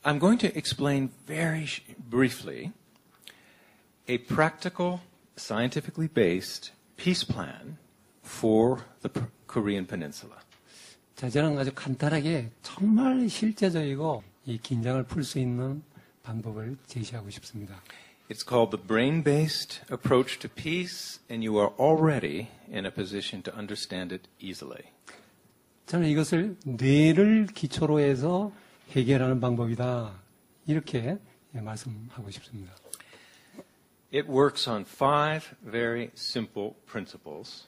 I'm going to explain very briefly a practical, scientifically based peace plan for the Korean Peninsula. 자, 저는 아주 간단하게 정말 실제적이고 이 긴장을 풀 수 있는 방법을 제시하고 싶습니다. It's called the brain-based approach to peace, and you are already in a position to understand it easily. 저는 이것을 뇌를 기초로 해서 해결하는 방법이다. 이렇게 말씀하고 싶습니다. It works on 5 very simple principles.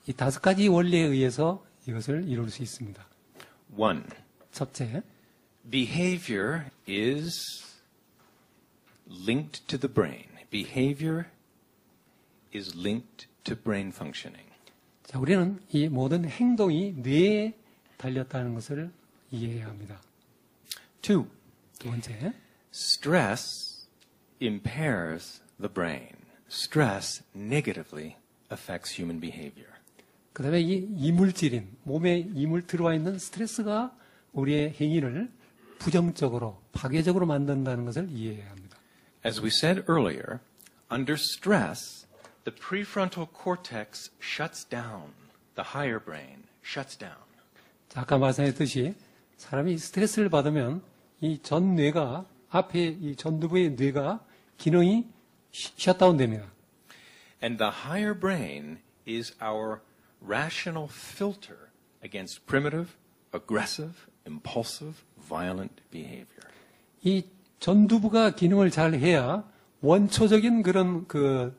이 5가지 원리에 의해서 이것을 이룰 수 있습니다. 1. 첫째, Behavior is linked to the brain. Behavior is linked to brain functioning. 자, 우리는 이 모든 행동이 뇌에 달렸다는 것을 이해해야 합니다. 2. 두 번째, Stress impairs the brain. Stress negatively affects human behavior. 그 다음에 이 이물질인, 몸에 들어와 있는 스트레스가 우리의 행위를 부정적으로, 파괴적으로 만든다는 것을 이해해야 합니다. As we said earlier, under stress, the prefrontal cortex shuts down. The higher brain shuts down. 자, 아까 말씀했듯이 사람이 스트레스를 받으면 이 전 뇌가, 앞에 이 전두부의 뇌가 기능이 셧다운 됩니다. And the higher brain is our rational filter against primitive, aggressive, impulsive, violent behavior. 이 전두부가 기능을 잘 해야 원초적인 그런 그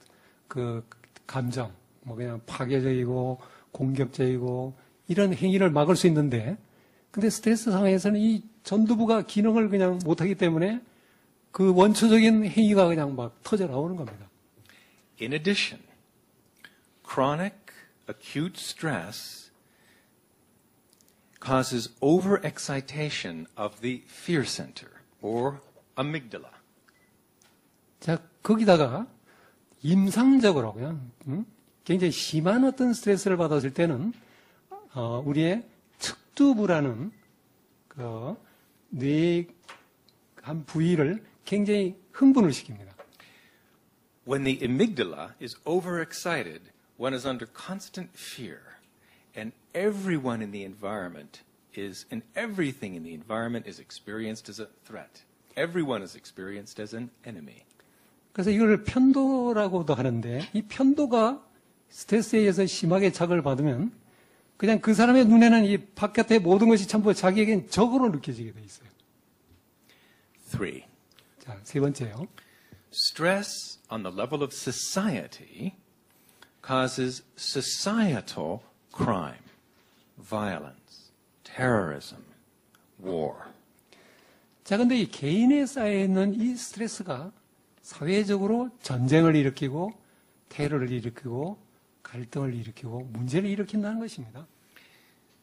감정, 뭐 그냥 파괴적이고 공격적이고 이런 행위를 막을 수 있는데, 근데 스트레스 상황에서는 이 전두부가 기능을 그냥 못하기 때문에 그 원초적인 행위가 그냥 막 터져 나오는 겁니다. In addition, chronic acute stress causes overexcitation of the fear center or amygdala. 자, 거기다가 임상적으로 그냥 굉장히 심한 어떤 스트레스를 받았을 때는 우리의 측두부라는 그 뇌의 한 부위를 굉장히 흥분을 시킵니다. When the amygdala is overexcited, one is under constant fear, and everyone in the environment and everything in the environment is experienced as a threat. Everyone is experienced as an enemy. 그래서 이걸 편도라고도 하는데, 이 편도가 스트레스에 의해서 심하게 자극을 받으면 그냥 그 사람의 눈에는 이 바깥의 모든 것이 전부 자기에겐 적으로 느껴지게 돼 있어요. 3. 자, 세 번째요. Stress on the level of society causes societal crime, violence, terrorism, war. 자, 근데 이 개인에 쌓여있는 이 스트레스가 사회적으로 전쟁을 일으키고 테러를 일으키고 갈등을 일으키고 문제를 일으킨다는 것입니다.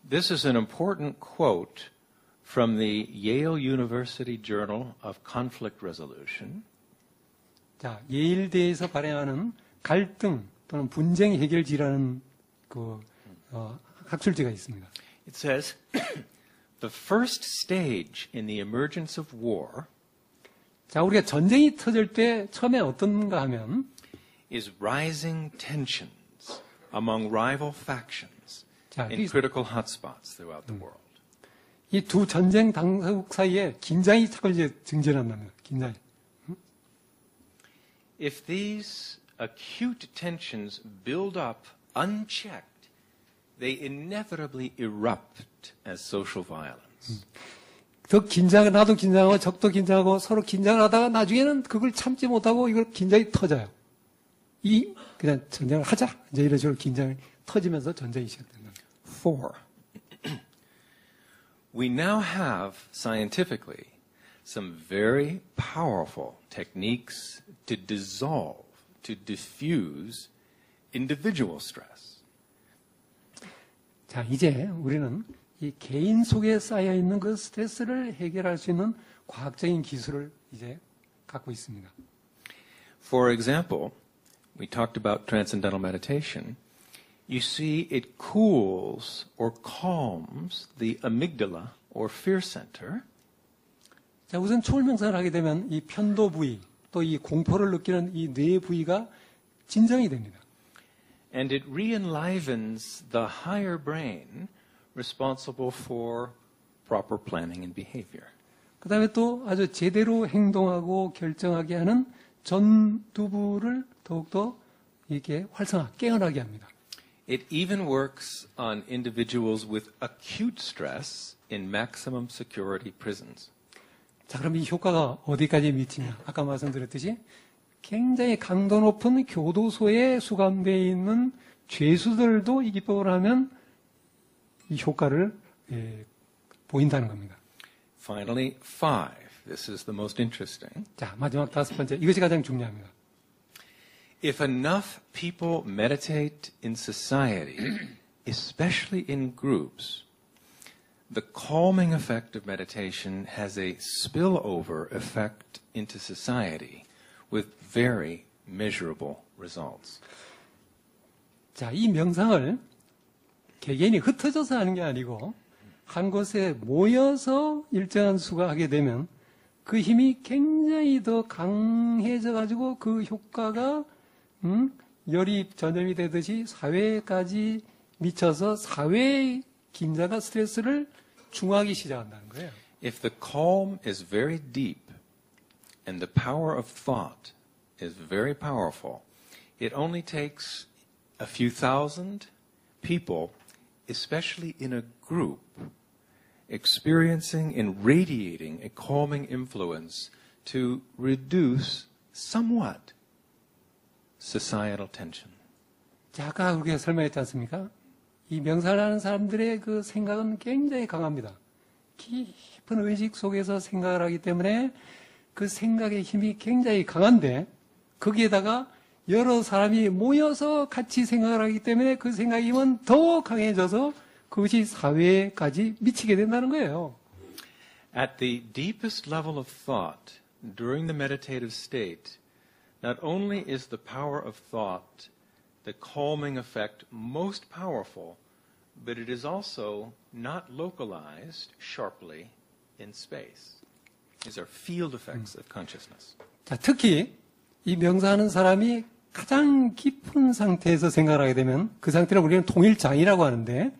This is an important quote from the Yale University Journal of Conflict Resolution. 자, 예일대에서 발행하는 갈등 또는 분쟁 해결지라는 학술지가 있습니다. It says, the first stage in the emergence of war 자, 우리가 전쟁이 터질 때 처음에 어떤가 하면 is rising tensions among rival factions 자, in critical hotspots throughout the world. 이 두 전쟁 당사국 사이에 긴장이 자꾸 이제 증진한답니다. 긴장이. If these acute tensions build up unchecked, they inevitably erupt as social violence. 더 긴장을, 나도 긴장하고 적도 긴장하고 서로 긴장을 하다가 나중에는 그걸 참지 못하고 이걸 긴장이 터져요. 그냥 전쟁을 하자. 이제 이런 식으로 긴장이 터지면서 전쟁이 시작된다. 4. We now have scientifically some very powerful techniques to dissolve, to diffuse individual stress. 자, 이제 우리는 이 개인 속에 쌓여 있는 그 스트레스를 해결할 수 있는 과학적인 기술을 이제 갖고 있습니다. For example, we talked about transcendental meditation. You see, it cools or calms the amygdala or fear center. 자, 우선 초월명상을 하게 되면 이 편도 부위, 또 이 공포를 느끼는 이 뇌 부위가 진정이 됩니다. And it re-enlivens the higher brain responsible for proper planning and behavior. 그 다음에 또 아주 제대로 행동하고 결정하게 하는 전두부를 더욱더 이렇게 활성화, 깨어나게 합니다. It even works on individuals with acute stress in maximum security prisons. 자, 그럼 이 효과가 어디까지 미치냐? 아까 말씀드렸듯이 굉장히 강도 높은 교도소에 수감되어 있는 죄수들도 이 기법을 하면 이 효과를 보인다는 겁니다. Finally, 5. This is the most interesting. 자, 마지막 5번째. 이것이 가장 중요합니다. If enough people meditate in society, especially in groups, the calming effect of meditation has a spillover effect into society with very measurable results. 자, 이 명상을 개개인이 흩어져서 하는 게 아니고 한 곳에 모여서 일정한 수가 하게 되면 그 힘이 굉장히 더 강해져 가지고 그 효과가 열이 전염이 되듯이 사회까지 미쳐서 사회의 긴장과 스트레스를 중화하기 시작한다는 거예요. If the calm is very deep and the power of thought is very powerful, it only takes a few thousand people, especially in a group, experiencing and radiating a calming influence to reduce somewhat societal tension. 자, 아까 우리가 설명했지 않습니까? 이 명상을 하는 사람들의 그 생각은 굉장히 강합니다. 깊은 의식 속에서 생각을 하기 때문에 그 생각의 힘이 굉장히 강한데 거기에다가 여러 사람이 모여서 같이 생각을 하기 때문에 그 생각의 힘은 더 강해져서 그것이 사회까지 미치게 된다는 거예요. At the deepest level of thought, during the meditative state, not only is the power of thought, the calming effect, most powerful, but it is also not localized sharply in space. These are field effects of consciousness. 자, 특히 이 명상하는 사람이 가장 깊은 상태에서 생각을 하게 되면 그 상태를 우리는 통일장이라고 하는데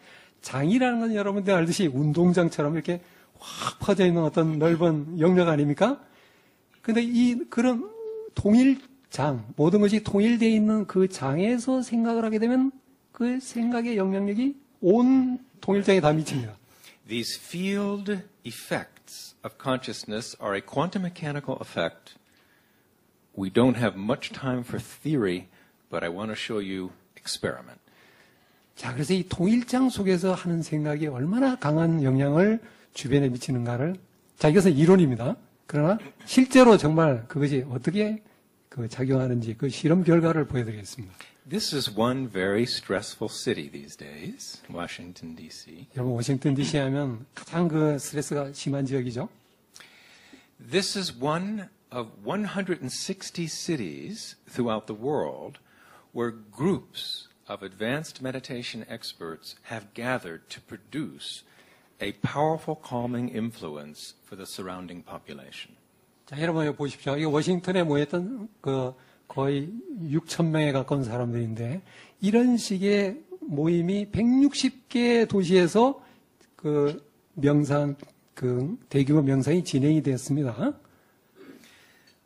장이라는 건 여러분들 알듯이 운동장처럼 이렇게 확 퍼져 있는 어떤 넓은 영역 아닙니까? 근데 그런 통일장, 모든 것이 통일되어 있는 그 장에서 생각을 하게 되면 그 생각의 영향력이 온 통일장에 다 미칩니다. These field effects of consciousness are a quantum mechanical effect. We don't have much time for theory, but I want to show you experiment. 자, 그래서 이 통일장 속에서 하는 생각이 얼마나 강한 영향을 주변에 미치는가를, 자, 이것은 이론입니다. 그러나 실제로 정말 그것이 어떻게 작용하는지 그 실험 결과를 보여드리겠습니다. This is one very stressful city these days, Washington, D.C. 여러분, 워싱턴 DC 하면 가장 그 스트레스가 심한 지역이죠. This is one of 160 cities throughout the world where groups of advanced meditation experts have gathered to produce a powerful calming influence for the surrounding population. 자, 여러분 여기 보십시오. 이게 워싱턴에 모였던 그 거의 6,000명에 가까운 사람들인데 이런 식의 모임이 160개 도시에서 그 명상, 그 대규모 명상이 진행이 되었습니다.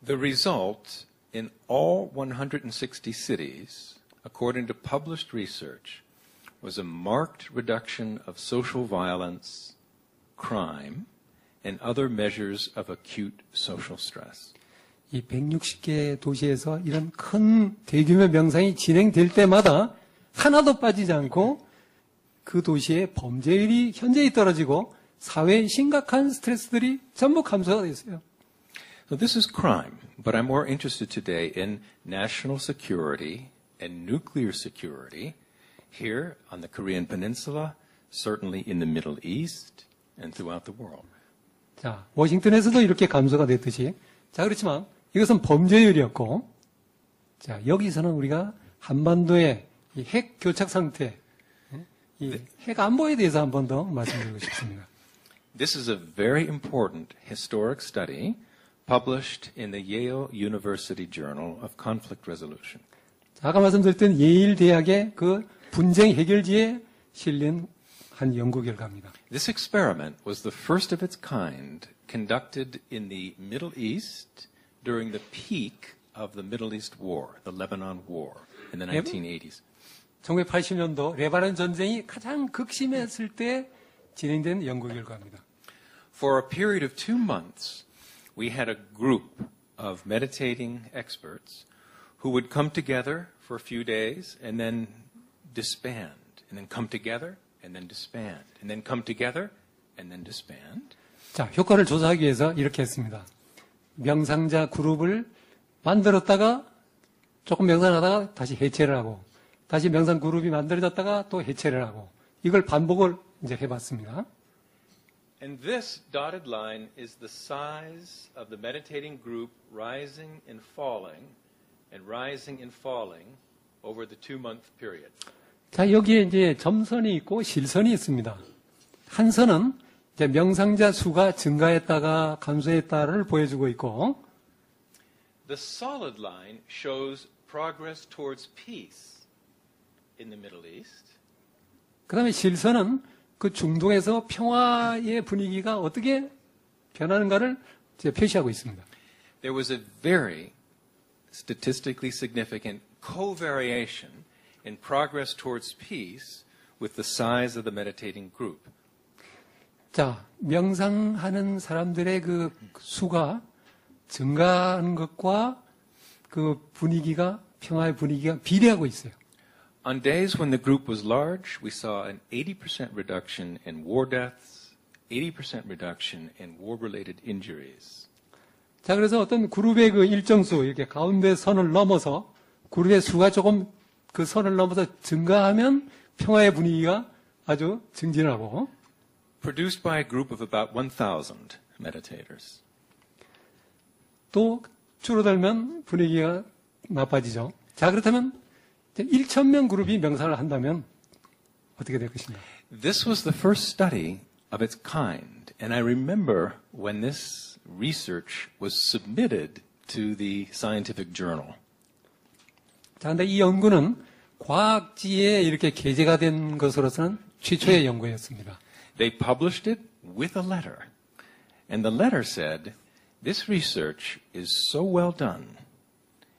The result in all 160 cities, according to published research, was a marked reduction of social violence, crime, and other measures of acute social stress. 이 160개 도시에서 이런 큰 대규모 명상이 진행될 때마다 하나도 빠지지 않고 그 도시의 범죄율이 현저히 떨어지고 사회의 심각한 스트레스들이 전부 감소가 됐어요. So this is crime, but I'm more interested today in national security and nuclear security here on the Korean Peninsula, certainly in the Middle East and throughout the world. 자, 워싱턴에서도 이렇게 감소가 됐듯이, 자, 그렇지만 이것은 범죄율이었고, 자, 여기서는 우리가 한반도의 이 핵 교착 상태, 이 핵 안보에 대해서 한 번 더 말씀드리고 싶습니다. This is a very important historic study published in the Yale University Journal of Conflict Resolution. 아까 말씀드렸던 예일 대학의 그 분쟁 해결지에 실린 한 연구 결과입니다. This experiment was the first of its kind conducted in the Middle East during the peak of the Middle East War, the Lebanon War in the 1980s. 1980년도 레바논 전쟁이 가장 극심했을 때 진행된 연구 결과입니다. For a period of 2 months, we had a group of meditating experts who would come together for a few days and then disband, and then come together and then disband, and then come together and then disband. 자, 효과를 조사하기 위해서 이렇게 했습니다. 명상자 그룹을 만들었다가 조금 명상하다가 다시 해체를 하고 다시 명상 그룹이 만들어졌다가 또 해체를 하고 이걸 반복을 이제 해봤습니다. And this dotted line is the size of the meditating group rising and falling over the 2-month period. 자, 여기에 이제 점선이 있고 실선이 있습니다. 한 선은 이제 명상자 수가 증가했다가 감소했다를 보여주고 있고, The solid line shows progress towards peace in the Middle East. 그 다음에 실선은 그 중동에서 평화의 분위기가 어떻게 변하는가를 이제 표시하고 있습니다. There was a very statistically significant covariation in progress towards peace with the size of the meditating group. 자, 명상하는 사람들의 그 수가 증가하는 것과 그 분위기가, 평화의 분위기가 비례하고 있어요. On days when the group was large, we saw an 80% reduction in war deaths, 80% reduction in war-related injuries. 자, 그래서 어떤 그룹의 그 일정 수, 이렇게 가운데 선을 넘어서 그룹의 수가 조금 그 선을 넘어서 증가하면 평화의 분위기가 아주 증진하고, Produced by a group of about 1,000 meditators. 또 줄어들면 분위기가 나빠지죠. 자, 그렇다면 1,000명 그룹이 명상을 한다면 어떻게 될 것인가? This was the first study of its kind, and I remember when this research was submitted to the scientific journal. 자, 근데 이 연구는 과학지에 이렇게 게재가 된 것으로서는 최초의 연구였습니다. They published it with a letter, and the letter said, "This research is so well done,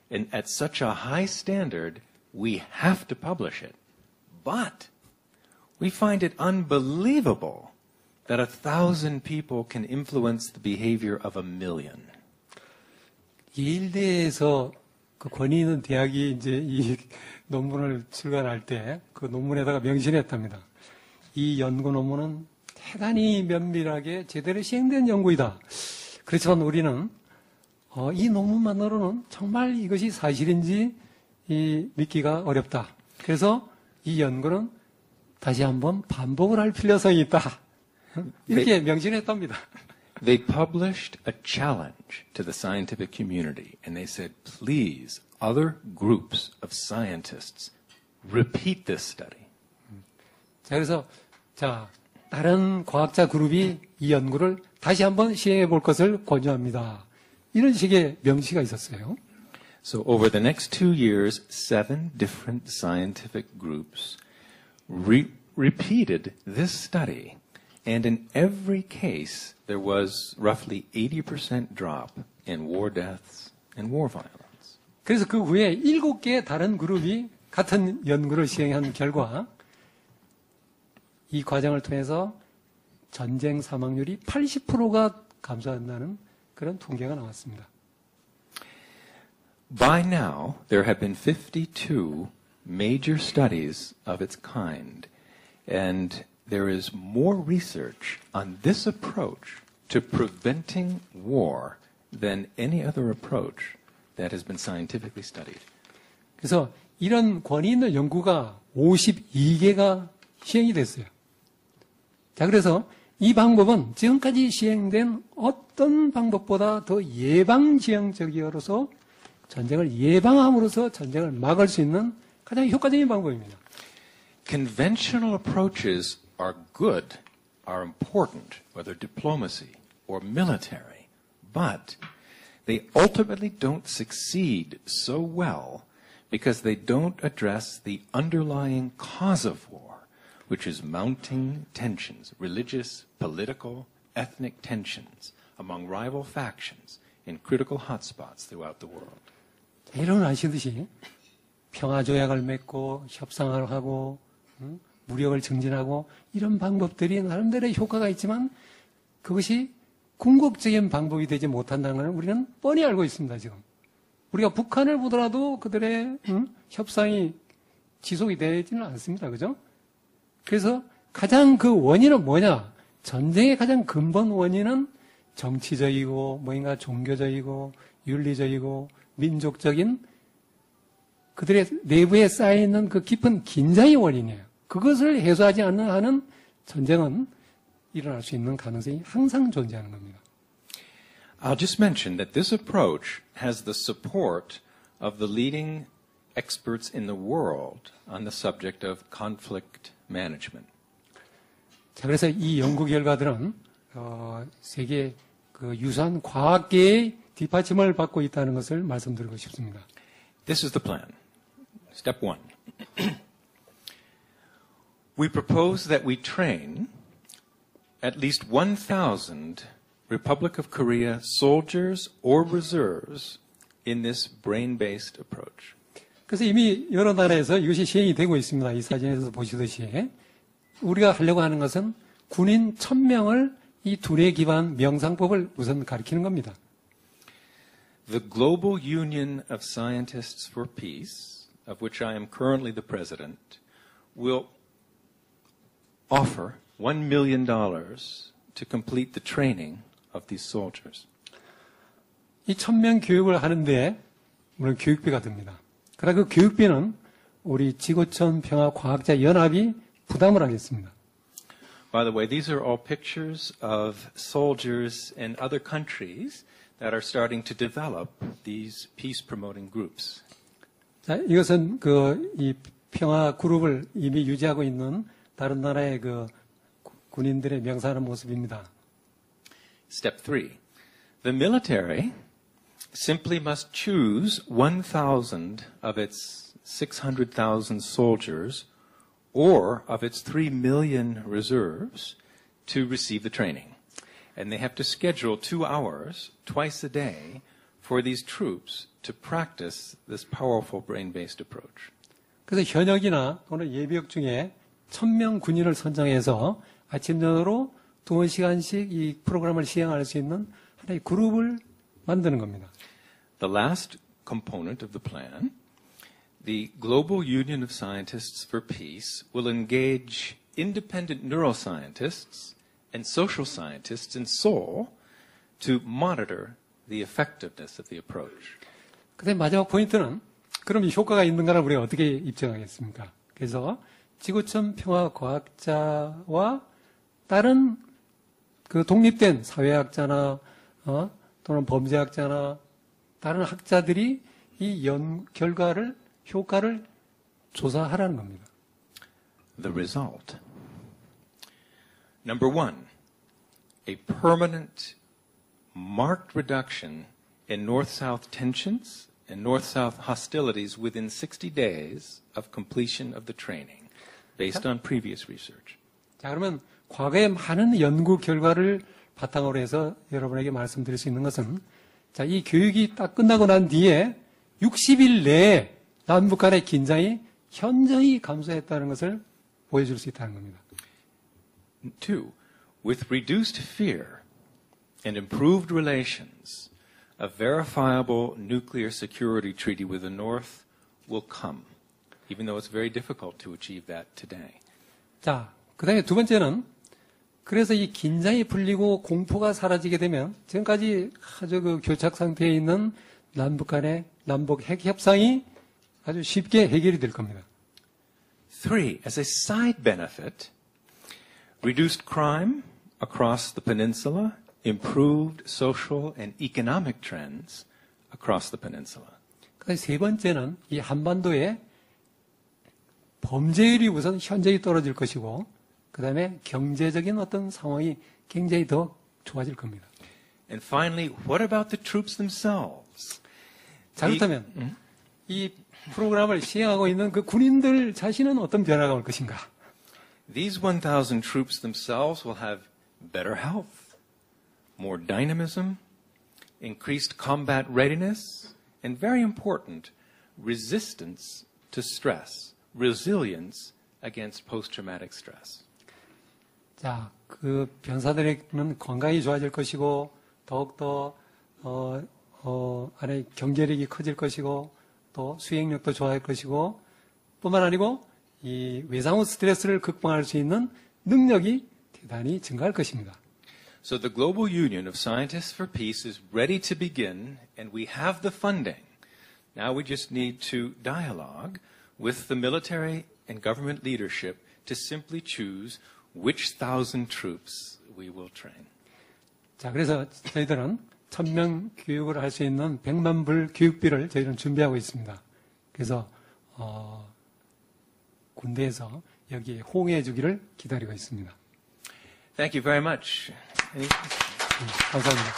and at such a high standard, we have to publish it. But we find it unbelievable that 1,000 people can influence the behavior of 1,000,000. 예일대에서 그 권위 있는 대학이 이제 이 논문을 출간할 때 그 논문에다가 명시했답니다. 이 연구 논문은 대단히 면밀하게 제대로 시행된 연구이다. 그렇지만 우리는 이 논문만으로는 정말 이것이 사실인지 믿기가 어렵다. 그래서 이 연구는 다시 한번 반복을 할 필요성이 있다. 이렇게 명시했답니다. They published a challenge to the scientific community, and they said, please, other groups of scientists, repeat this study. 자, 그래서, 자, 다른 과학자 그룹이 이 연구를 다시 한번 시행해 볼 것을 권유합니다. 이런 식의 명시가 있었어요. So over the next 2 years, 7 different scientific groups repeated this study. And in every case, there was roughly 80% drop in war deaths and war violence. 그래서 그 후에 7개의 다른 그룹이 같은 연구를 시행한 결과 이 과정을 통해서 전쟁 사망률이 80%가 감소한다는 그런 통계가 나왔습니다. By now, there have been 52 major studies of its kind, and there is more research on this approach to preventing war than any other approach that has been scientifically studied. 그래서 이런 권위 있는 연구가 52개가 시행이 됐어요. 자, 그래서 이 방법은 지금까지 시행된 어떤 방법보다 더 예방지향적이어서 전쟁을 예방함으로써 전쟁을 막을 수 있는 가장 효과적인 방법입니다. Conventional approaches are good are important, whether diplomacy or military, but they ultimately don't succeed so well because they don't address the underlying cause of war, which is mounting tensions, religious, political, ethnic tensions among rival factions in critical hotspots throughout the world. 여러분 아시듯이 평화조약을 맺고 협상을 하고 무력을 증진하고 이런 방법들이 나름대로 효과가 있지만 그것이 궁극적인 방법이 되지 못한다는 것을 우리는 뻔히 알고 있습니다. 지금 우리가 북한을 보더라도 그들의 협상이 지속이 되지는 않습니다. 그죠? 그래서 가장 그 원인은 뭐냐? 전쟁의 가장 근본 원인은 정치적이고 뭔가 종교적이고 윤리적이고 민족적인 그들의 내부에 쌓여있는 그 깊은 긴장의 원인이에요. 그것을 해소하지 않는 한은 전쟁은 일어날 수 있는 가능성이 항상 존재하는 겁니다. I'll just mention that this approach has the support of the leading experts in the world on the subject of conflict management. 자, 그래서 이 연구 결과들은 세계 그 유사한 과학계의 뒷받침을 받고 있다는 것을 말씀드리고 싶습니다. This is the plan. Step 1. We propose that we train at least 1,000 Republic of Korea soldiers or reserves in this brain-based approach. 그래서 이미 여러 나라에서 이것이 시행이 되고 있습니다. 이 사진에서 보시듯이 우리가 하려고 하는 것은 군인 1,000명을 이 둘에 기반 명상법을 우선 가르치는 겁니다. The Global Union of Scientists for Peace, of which I am currently the president, will offer $1 million to complete the training of these soldiers. 이 1,000명 교육을 하는데 물론 교육비가 듭니다. 그러나 그 교육비는 우리 지구촌 평화과학자 연합이 부담을 하겠습니다. By the way, these are all pictures of soldiers in other countries that are starting to develop these peace-promoting groups. 자, 이것은 이 평화 그룹을 이미 유지하고 있는 다른 나라의 그 군인들의 명사하는 모습입니다. Step 3. The military simply must choose 1,000 of its 600,000 soldiers or of its 3 million reserves to receive the training. And they have to schedule 2 hours twice a day for these troops to practice this powerful brain-based approach. 그래서 현역이나 또는 예비역 중에 1,000명 군인을 선정해서 아침 저녁으로 2시간씩 이 프로그램을 시행할 수 있는 하나의 그룹을 만드는 겁니다. The last component of the plan, the Global Union of Scientists for Peace will engage independent neuroscientists and social scientists in Seoul to monitor the effectiveness of the approach. 그다음 마지막 포인트는 그럼 이 효과가 있는가를 우리가 어떻게 입증하겠습니까? 그래서 지구촌 평화과학자와 다른 그 독립된 사회학자나 또는 범죄학자나 다른 학자들이 이 결과를 효과를 조사하라는 겁니다. The result. Number 1, a permanent, marked reduction in North-South tensions and North-South hostilities within 60 days of completion of the training, based on previous research. 자, 그러면 과거의 많은 연구 결과를 바탕으로 해서 여러분에게 말씀드릴 수 있는 것은 자, 이 교육이 딱 끝나고 난 뒤에 60일 내에 남북 간의 긴장이 현저히 감소했다는 것을 보여줄 수 있다는 겁니다. 2, with reduced fear and improved relations, a verifiable nuclear security treaty with the North will come, even though it's very difficult to achieve that today. 자, 그 다음에 두 번째는 그래서 이 긴장이 풀리고 공포가 사라지게 되면 지금까지 아주 그 교착 상태에 있는 남북 간의 남북 핵 협상이 아주 쉽게 해결이 될 겁니다. 3, as a side benefit, reduced crime across the peninsula, improved social and economic trends across the peninsula. 그 세 번째는 이 한반도에 범죄율이 우선 현저히 떨어질 것이고 그다음에 경제적인 어떤 상황이 굉장히 더 좋아질 겁니다. And finally, what about the troops themselves? 자, 그렇다면 이 프로그램을 시행하고 있는 그 군인들 자신은 어떤 변화가 올 것인가? These 1,000 troops themselves will have better health, more dynamism, increased combat readiness, and very important, resistance to stress, resilience against post-traumatic stress. 자, 그 병사들에게는 건강이 좋아질 것이고 더욱더 안에 경제력이 커질 것이고 또 수행력도 좋아질 것이고 뿐만 아니고 이 외상후 스트레스를 극복할 수 있는 능력이 대단히 증가할 것입니다. So the Global Union of Scientists for Peace is ready to begin, and we have the funding. Now we just need to dialogue with the military and government leadership to simply choose which 1,000 troops we will train. 자, 그래서 저희들은 1,000명 교육을 할 수 있는 100만 불 교육비를 저희는 준비하고 있습니다. 그래서 군대에서 여기에 호응해 주기를 기다리고 있습니다. Thank you very much. 감사합니다.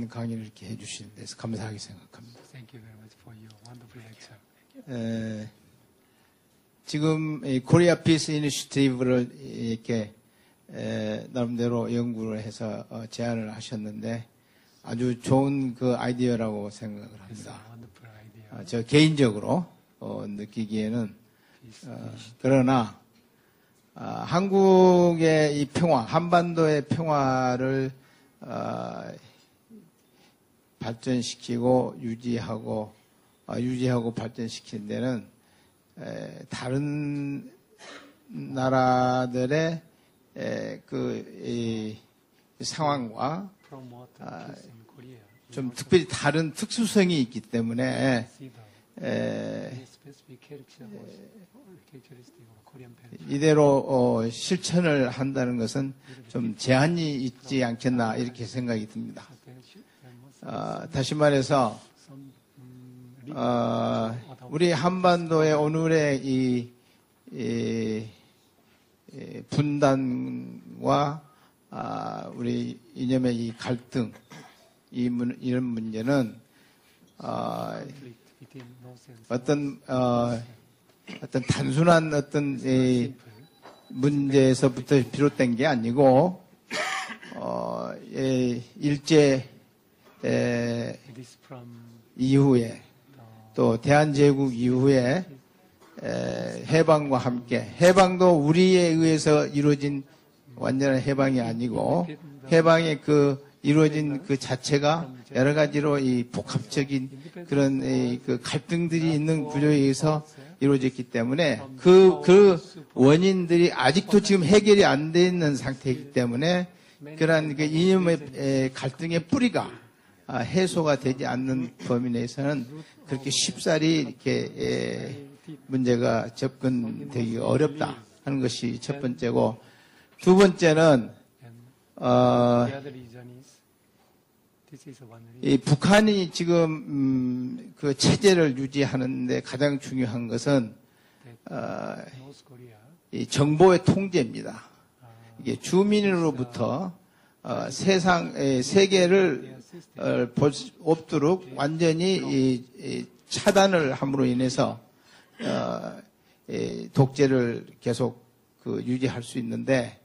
강의를 이렇게 해주신 데서 감사하게 생각합니다. Thank you very much for your wonderful lecture. 지금 이 코리아 피스 이니시티브를 이렇게 나름대로 연구를 해서 제안을 하셨는데 아주 좋은 그 아이디어라고 생각을 합니다. Wonderful idea. 저 개인적으로 느끼기에는 그러나 한국의 이 평화, 한반도의 평화를 발전시키고 유지하고 발전시키는 데는 다른 나라들의 이 상황과 Promote peace in Korea. 좀 특별히 다른 특수성이 있기 때문에 See the specific characteristic of Korean people. 이대로 실천을 한다는 것은 좀 제한이 있지 않겠나 이렇게 생각이 듭니다. 다시 말해서 우리 한반도의 오늘의 이 분단과 우리 이념의 이 갈등 이런 문제는 어떤 단순한 어떤 문제에서부터 비롯된 게 아니고 일제 이후에 또 대한제국 이후에 해방과 함께 해방도 우리에 의해서 이루어진 완전한 해방이 아니고 해방의 그 이루어진 그 자체가 여러 가지로 이 복합적인 그런 그 갈등들이 있는 구조에 의해서 이루어졌기 때문에 그 원인들이 아직도 지금 해결이 안 돼 있는 상태이기 때문에 그러한 그 이념의 갈등의 뿌리가 해소가 되지 않는 범위 내에서는 그렇게 쉽사리 이렇게 문제가 접근되기 어렵다 하는 것이 첫 번째고 두 번째는 이 북한이 지금 그 체제를 유지하는데 가장 중요한 것은 이 정보의 통제입니다. 이게 주민으로부터 세계를 볼 수 없도록 완전히 차단을 함으로 인해서 독재를 계속 유지할 수 있는데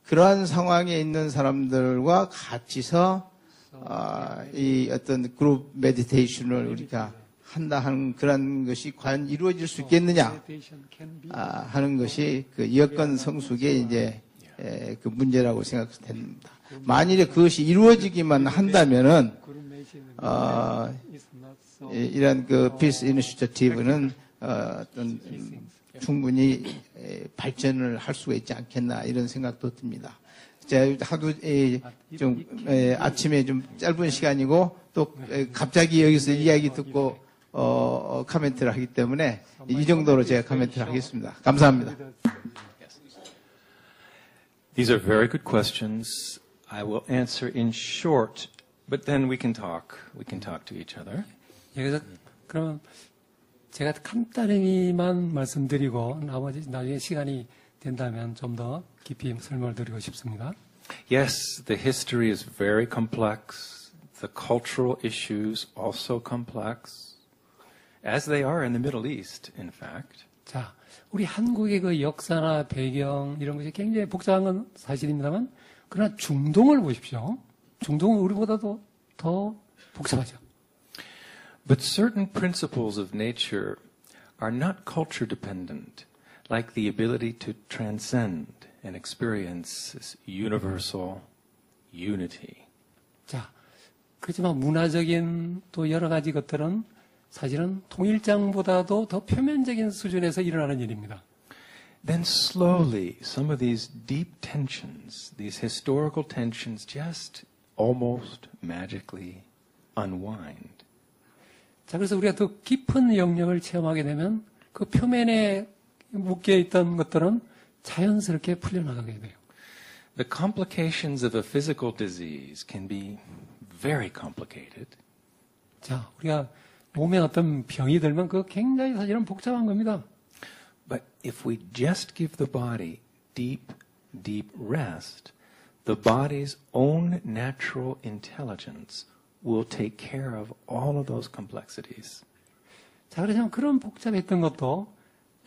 그러한 상황에 있는 사람들과 같이서 이 어떤 그룹 메디테이션을 우리가 한다 하는 그런 것이 과연 이루어질 수 있겠느냐 하는 것이 그 여건 성숙의 이제 그 문제라고 생각됩니다. 만일에 그것이 이루어지기만 한다면은 이런 그 피스 이니시티브는 어떤 충분히 발전을 할 수가 있지 않겠나 이런 생각도 듭니다. 제가 하도 좀 아침에 좀 짧은 시간이고 또 갑자기 여기서 이야기 듣고 코멘트를 하기 때문에 이 정도로 제가 코멘트를 하겠습니다. 감사합니다. These are very good questions. I will answer in short, but then we can talk. We can talk to each other. 여기서 그러면 제가 간단히만 말씀드리고 나머지 나중에 시간이 된다면 좀 더 깊이 설명을 드리고 싶습니다. Yes, the history is very complex. The cultural issues also complex, as they are in the Middle East, in fact. 자, 우리 한국의 그 역사나 배경 이런 것이 굉장히 복잡한 건 사실입니다만, 그러나 중동을 보십시오. 중동은 우리보다도 더 복잡하죠. But certain principles of nature are not culture dependent, like the ability to transcend and experience this universal unity. 자, 그렇지만 문화적인 또 여러 가지 것들은 사실은 통일장보다도 더 표면적인 수준에서 일어나는 일입니다. Then slowly, some of these deep tensions, these historical tensions, just almost magically unwind. 자, 그래서 우리가 더 깊은 영역을 체험하게 되면 그 표면에 묶여 있던 것들은 자연스럽게 풀려나가게 돼요. The complications of a physical disease can be very complicated. 자, 우리가 몸에 어떤 병이 들면 그거 굉장히 사실은 복잡한 겁니다. But if we just give the body deep, deep rest, the body's own natural intelligence will take care of all of those complexities. 자, 그렇지만 그런 복잡했던 것도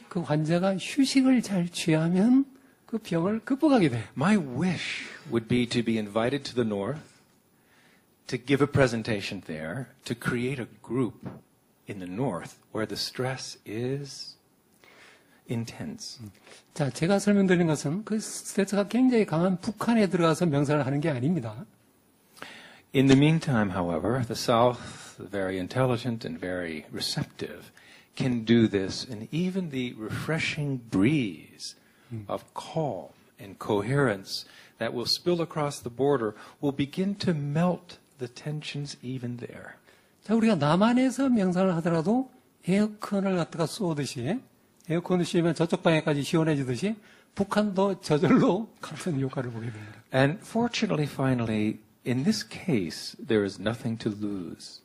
그 환자가 휴식을 잘 취하면 그 병을 극복하게 돼요. My wish would be to be invited to the north, to give a presentation there, to create a group in the north where the stress is intense. 자, 제가 설명드린 것은 그 스트레스가 굉장히 강한 북한에 들어가서 명상을 하는 게 아닙니다. In the meantime, however, the South, very intelligent and very receptive, can do this, and even the refreshing breeze of calm and coherence that will spill across the border will begin to melt the tensions even there. 자, 우리가 남한에서 명상을 하더라도 에어컨을 갖다가 쏘듯이 에어컨을 씌우면 저쪽 방에까지 시원해지듯이 북한도 저절로 같은 효과를 보게 됩니다. And fortunately, finally, in this case, there is nothing to lose.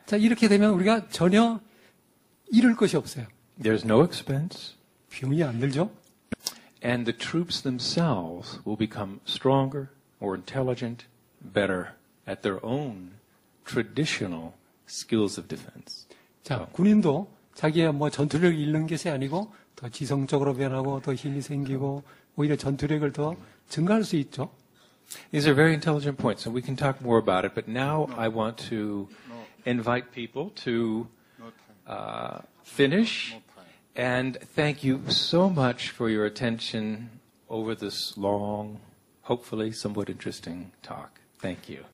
자, 이렇게 되면 우리가 전혀 잃을 것이 없어요. There's no expense, 병이 안 들죠? and the troops themselves will become stronger, more intelligent, better at their own traditional skills of defense. 자, 군인도 자기의 뭐 전투력을 잃는 것이 아니고 더 지성적으로 변하고 더 힘이 생기고 오히려 전투력을 더 증가할 수 있죠. These are very intelligent points, and we can talk more about it, but now I want to invite people to finish, and thank you so much for your attention over this long, hopefully somewhat interesting talk. Thank you.